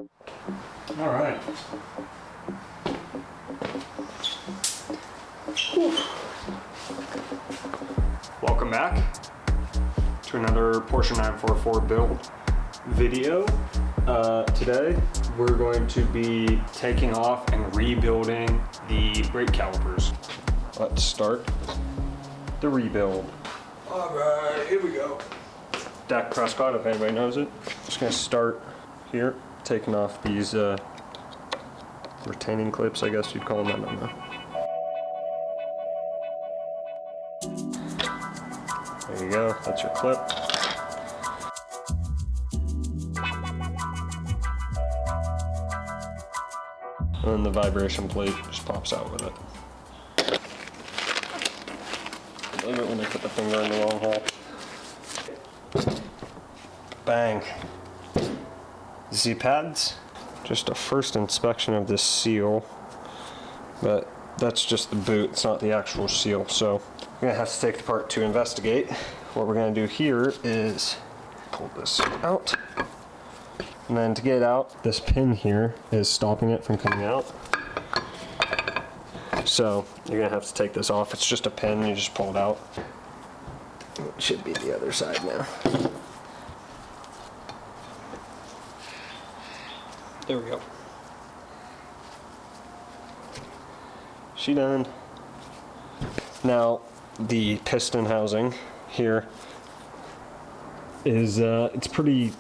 All right. Welcome back to another Porsche 944 build video. Today we're going to be taking off and rebuilding the brake calipers. Let's start the rebuild. All right, here we go. Dak Prescott, if anybody knows it. Just gonna start here, taking off these retaining clips, I guess you'd call them. I don't know. There you go, that's your clip. And then the vibration plate just pops out with it. I love it when they put the finger in the wrong hole. Bang. Z-pads. Just a first inspection of this seal, but that's just the boot, it's not the actual seal, so we're gonna have to take it apart to investigate. What we're gonna do here is pull this out, and then to get it out, this pin here is stopping it from coming out. So you're gonna have to take this off. It's just a pin, you just pull it out. It should be the other side now. There we go. She done. Now the piston housing here is it's pretty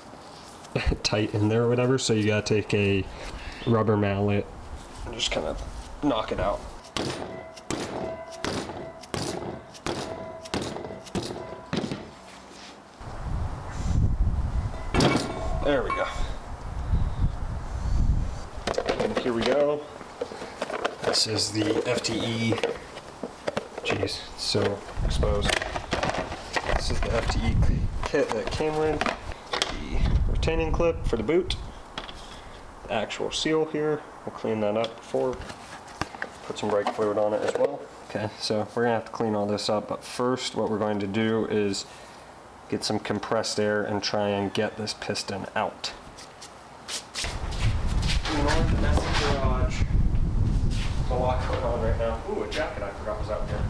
tight in there or whatever, so you gotta take a rubber mallet and just kind of knock it out. There we go. And here we go. This is the FTE. Jeez, it's so exposed. This is the FTE kit that came with the retaining clip for the boot. The actual seal here. We'll clean that up before. Put some brake fluid on it as well. Okay, so we're gonna have to clean all this up, but first what we're going to do is get some compressed air and try and get this piston out. Messy garage. There's a lot going on right now. Ooh, a jacket I forgot was out here.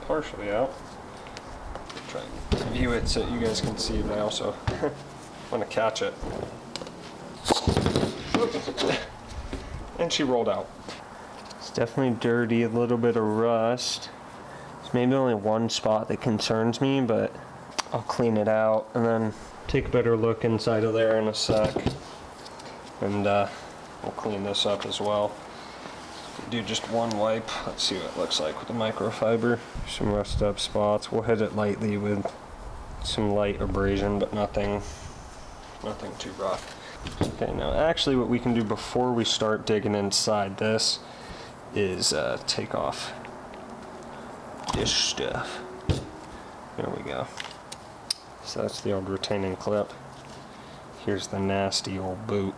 Partially out. Try and view it so you guys can see, but I also want to catch it. And she rolled out. It's definitely dirty, a little bit of rust. It's maybe only one spot that concerns me, but I'll clean it out and then take a better look inside of there in a sec. And we'll clean this up as well. Do just one wipe. Let's see what it looks like with the microfiber. Some rust up spots. We'll hit it lightly with some light abrasion, but nothing too rough. Okay, now actually what we can do before we start digging inside this is take off this stuff. There we go. So that's the old retaining clip. Here's the nasty old boot.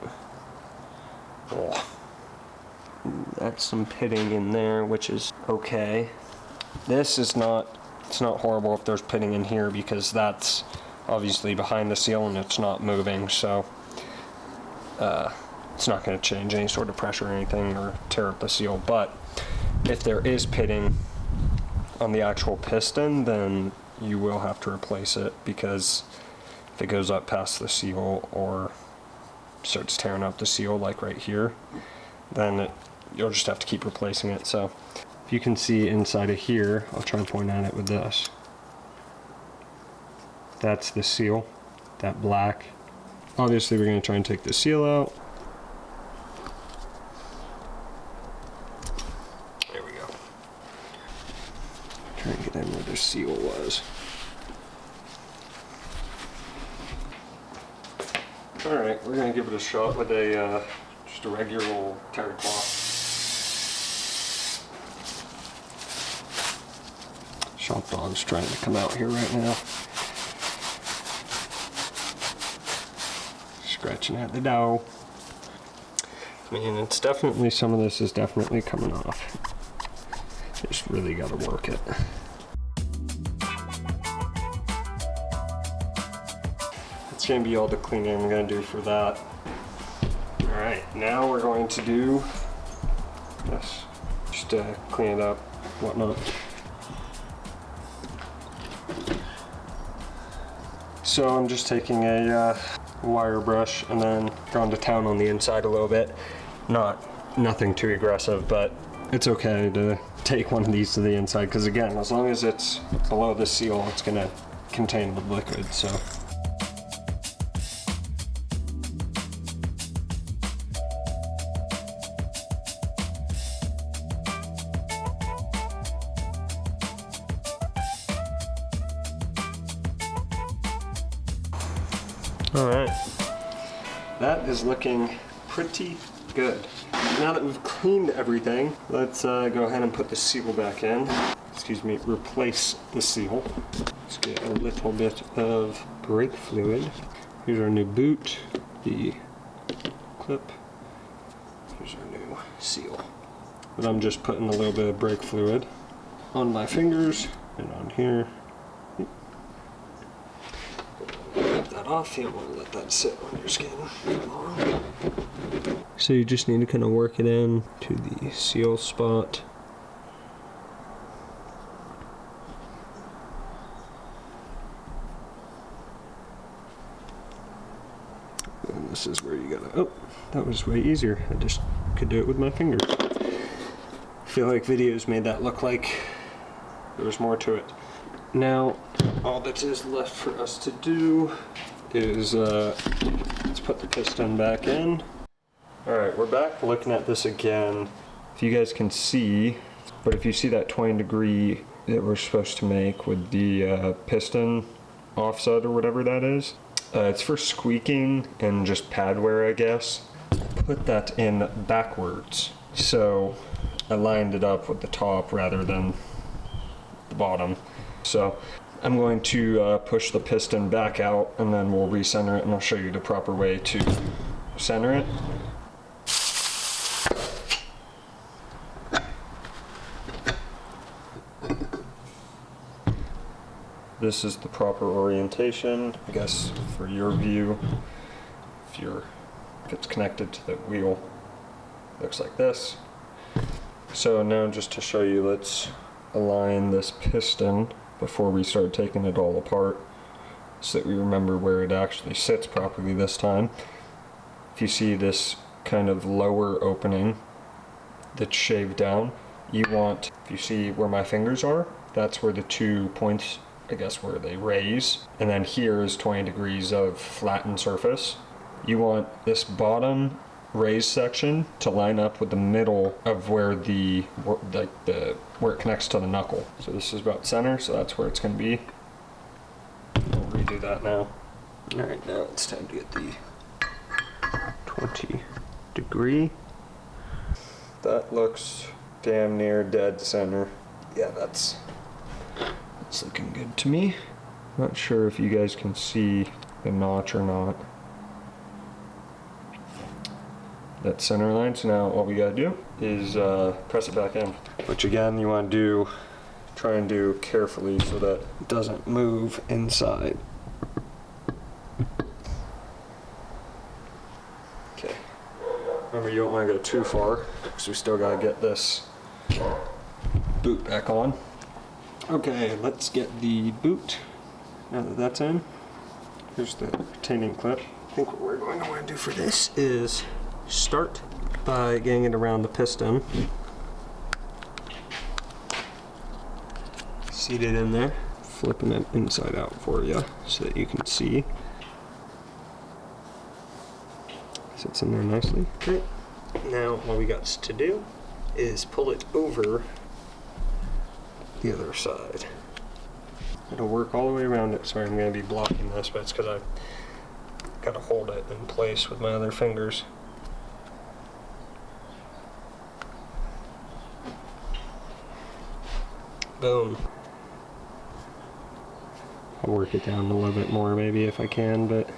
Oh. That's some pitting in there, which is okay. This is not, it's not horrible if there's pitting in here because that's obviously behind the seal and it's not moving, so it's not going to change any sort of pressure or anything or tear up the seal. But if there is pitting on the actual piston, then you will have to replace it, because if it goes up past the seal or starts tearing up the seal like right here, then you'll just have to keep replacing it. So if you can see inside of here, I'll try and point at it with this. That's the seal, that black. Obviously we're going to try and take the seal out. There we go. Try and get in where the seal was. Alright, we're going to give it a shot with a just a regular old terry cloth. Shop dog's trying to come out here right now. Scratching at the dough. I mean, it's definitely, some of this is definitely coming off. Just really gotta work it. That's gonna be all the cleaning I'm gonna do for that. Alright, now we're going to do this. Just clean it up, whatnot. So I'm just taking a wire brush and then going to town on the inside a little bit. Nothing too aggressive, but it's okay to take one of these to the inside because again, as long as it's below the seal, it's gonna contain the liquid, so. Alright, that is looking pretty good. Now that we've cleaned everything, let's go ahead and put the seal back in. Excuse me, replace the seal. Let's get a little bit of brake fluid. Here's our new boot, the clip. Here's our new seal. But I'm just putting a little bit of brake fluid on my fingers and on here. Off, you don't want to let that sit on your skin too long. So you just need to kind of work it in to the seal spot. And this is where you gotta, oh, that was way easier. I just could do it with my fingers. I feel like videos made that look like there was more to it. Now, all that is left for us to do is let's put the piston back in. Alright, we're back looking at this again. If you guys can see, but if you see that 20 degree that we're supposed to make with the piston offset or whatever that is, it's for squeaking and just pad wear, I guess. Put that in backwards. So I lined it up with the top rather than the bottom. So I'm going to push the piston back out and then we'll recenter it and I'll show you the proper way to center it. This is the proper orientation, I guess, for your view. If it's connected to the wheel, it looks like this. So now just to show you, let's align this piston before we start taking it all apart so that we remember where it actually sits properly this time. If you see this kind of lower opening that's shaved down, you want, if you see where my fingers are, that's where the 2 points, I guess, where they raise, and then here is 20 degrees of flattened surface. You want this bottom raised section to line up with the middle of where where it connects to the knuckle. So this is about center, so that's where it's going to be. We'll redo that now. Alright, now it's time to get the 20 degree. That looks damn near dead center. Yeah, that's looking good to me. Not sure if you guys can see the notch or not. That center line, so now all we gotta do is press it back in. Which again, you want to try and do carefully so that it doesn't move inside. Okay. Remember, you don't want to go too far because we still gotta get this boot back on. Okay, let's get the boot. Now that that's in, here's the retaining clip. I think what we're going to want to do for this is start by getting it around the piston. Seat it in there, flipping it inside out for you so that you can see. Sits in there nicely. Okay, now all we got to do is pull it over the other side. It'll work all the way around it. Sorry, I'm going to be blocking this, but it's because I've got to hold it in place with my other fingers. Boom. I'll work it down a little bit more maybe if I can, but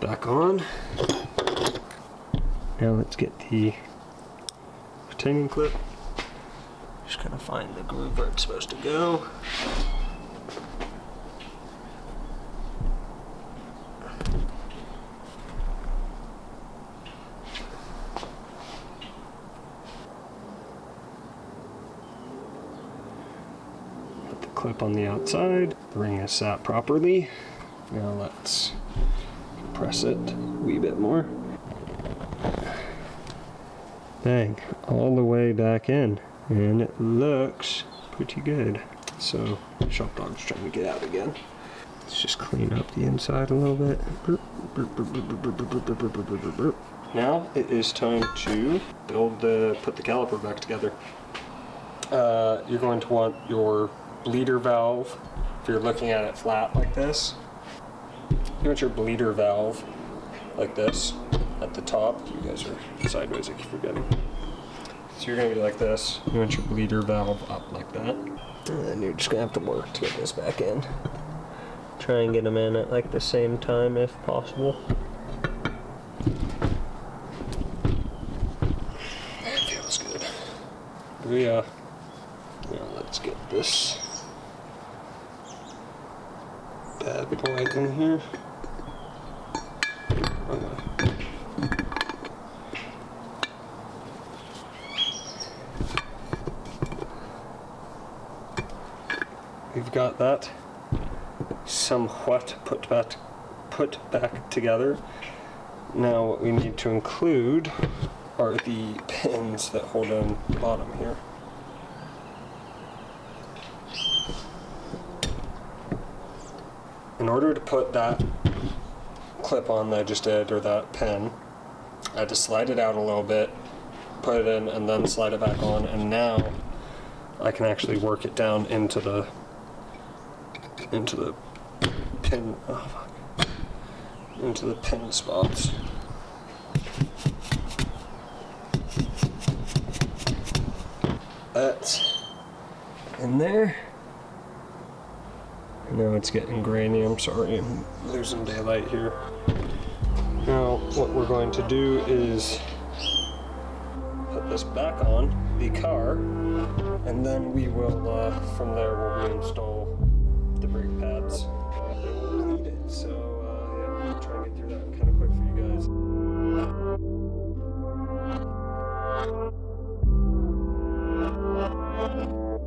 back on. Now let's get the retaining clip Just gonna find the groove where it's supposed to go. Put the clip on the outside, the ring is sat properly. Now let's compress it a wee bit more. Bang, all the way back in. And it looks pretty good. So, Shop Dog's trying to get out again. Let's just clean up the inside a little bit. Now it is time to put the caliper back together. You're going to want your bleeder valve. If you're looking at it flat like this, you want your bleeder valve like this at the top. You guys are sideways, I keep forgetting. So you're going to be like this. You want your bleeder valve up like that. And then you're just going to have to work to get this back in. Try and get them in at like the same time if possible. That feels good. Now let's get this bad boy in here. Okay. We've got that somewhat put back together. Now what we need to include are the pins that hold in the bottom here. In order to put that clip on that I just did, or that pin, I had to slide it out a little bit, put it in, and then slide it back on, and now I can actually work it down into the pin, into the pin spots. That's in there. Now it's getting grainy, I'm sorry, I'm losing daylight here. Now what we're going to do is put this back on the car, and then we will, from there we'll reinstall the brake pads.